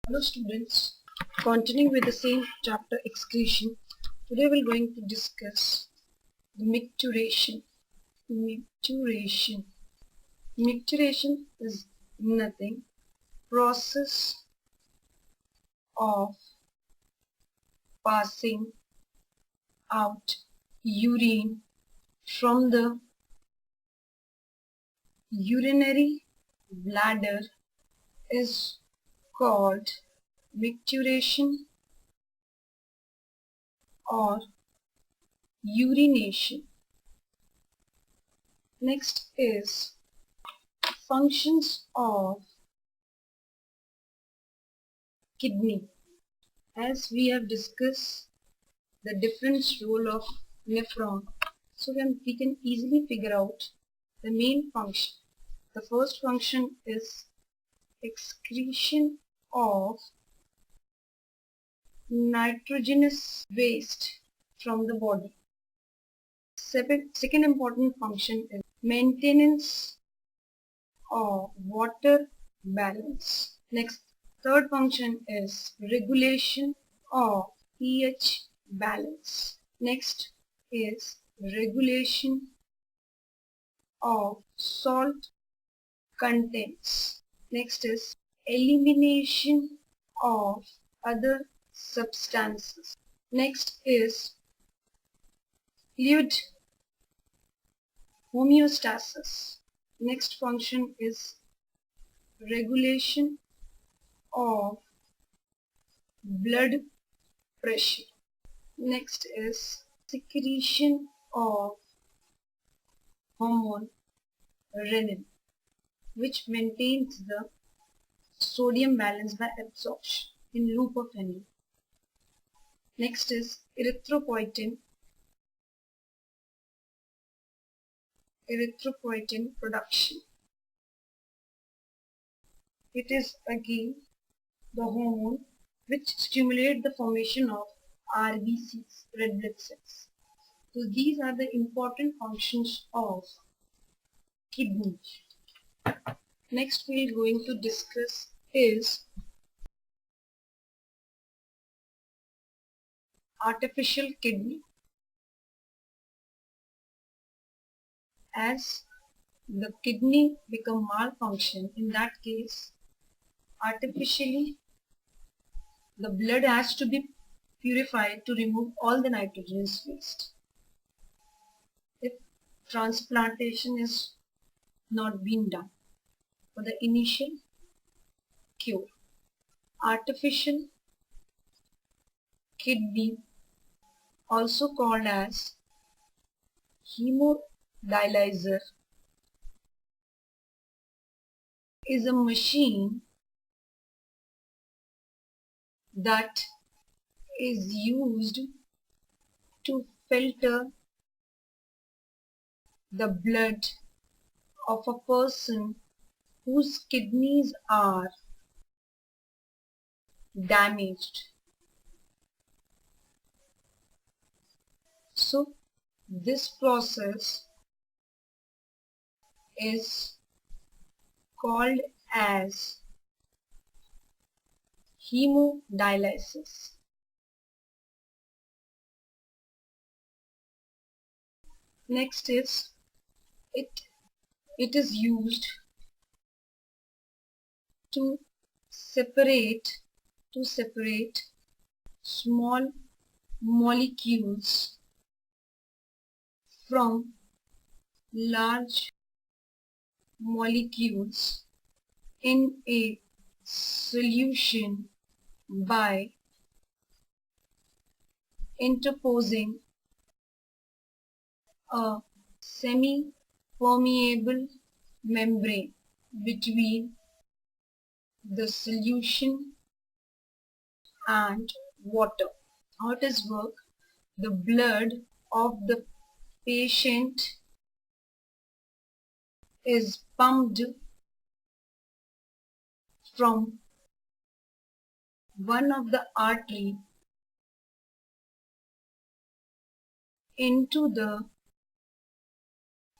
Hello students, continuing with the same chapter excretion, today we're going to discuss the micturation. Micturation. Micturation is nothing process of passing out urine from the urinary bladder is called micturation or urination. Next is functions of kidney. As we have discussed the different role of nephron, so we can easily figure out the main function. The first function is excretion of nitrogenous waste from the body. Second important function is maintenance of water balance. Next, third function is regulation of pH balance. Next is regulation of salt contents. Next is elimination of other substances. Next is fluid homeostasis. Next function is regulation of blood pressure. Next is secretion of hormone renin, which maintains the sodium balance by absorption in loop of Henle. Next is erythropoietin production. It is again the hormone which stimulates the formation of RBCs, red blood cells. So these are the important functions of kidney. Next we are going to discuss is artificial kidney. As the kidney become malfunction, in that case artificially the blood has to be purified to remove all the nitrogenous waste. If transplantation is not being done for the initial cure, artificial kidney, also called as hemodialyzer, is a machine that is used to filter the blood of a person whose kidneys are damaged. So this process is called as hemodialysis. Next is it is used to separate small molecules from large molecules in a solution by interposing a semi-permeable membrane between the solution and water. How it is work? The blood of the patient is pumped from one of the artery into the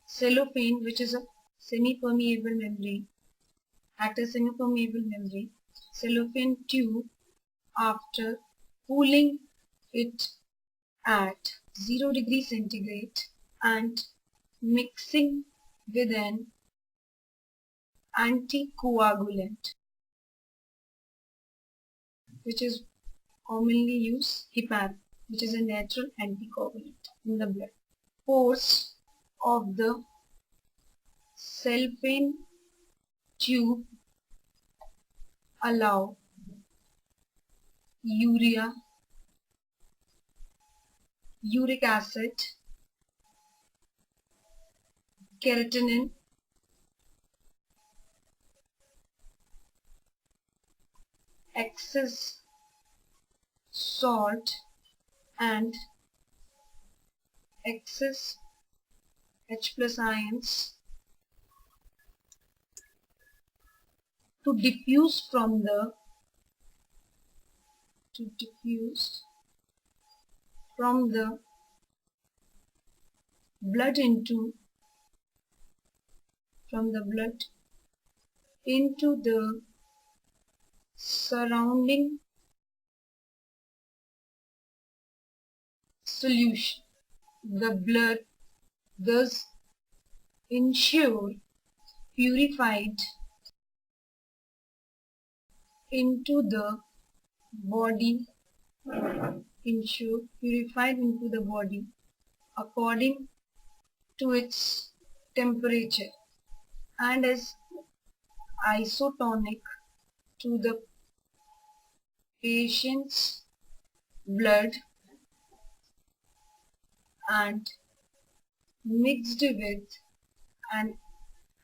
cellophane, which is a semi-permeable membrane, acts as semi-permeable membrane. cellophane tube after cooling it at 0 degrees centigrade and mixing with an anticoagulant, which is commonly used heparin, which is a natural anticoagulant in the blood. Pores of the cellophane tube allow urea, uric acid, creatinine, excess salt and excess H plus ions to diffuse from the blood into the surrounding solution. The blood thus ensure purified into the body according to its temperature and is isotonic to the patient's blood and mixed with an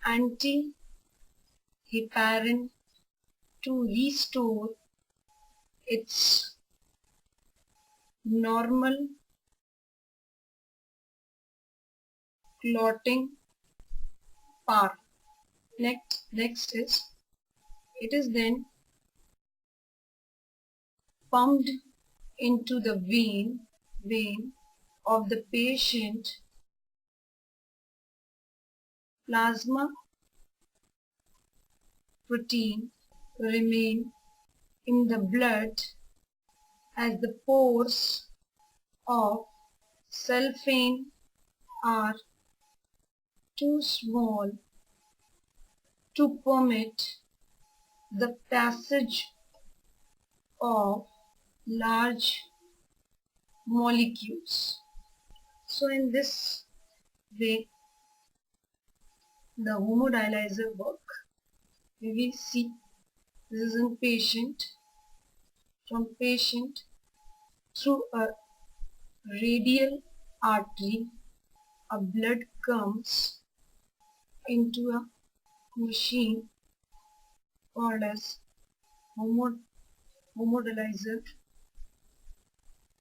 anti-heparin to restore its normal clotting power. Next is it is then pumped into the vein of the patient. Plasma protein remain in the blood as the pores of cellophane are too small to permit the passage of large molecules. So in this way the homodialyzer work. We will see this is in patient. From patient through a radial artery a blood comes into a machine called as homodialyzer,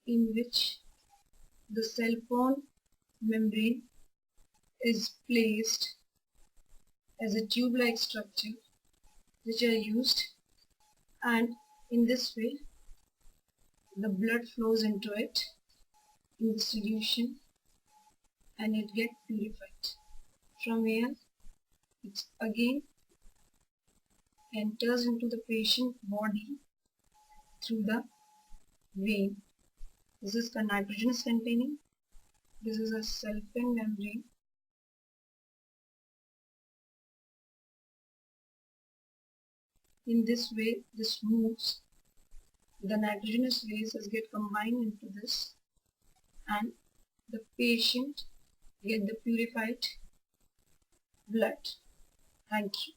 in which the cellophane membrane is placed as a tube-like structure which are used, and in this way the blood flows into it in the solution and it gets purified. From here it again enters into the patient body through the vein. This is the nitrogenous containing. This is a cellophane membrane. In this way this moves. The nitrogenous gases get combined into this and the patient get the purified blood. Thank you.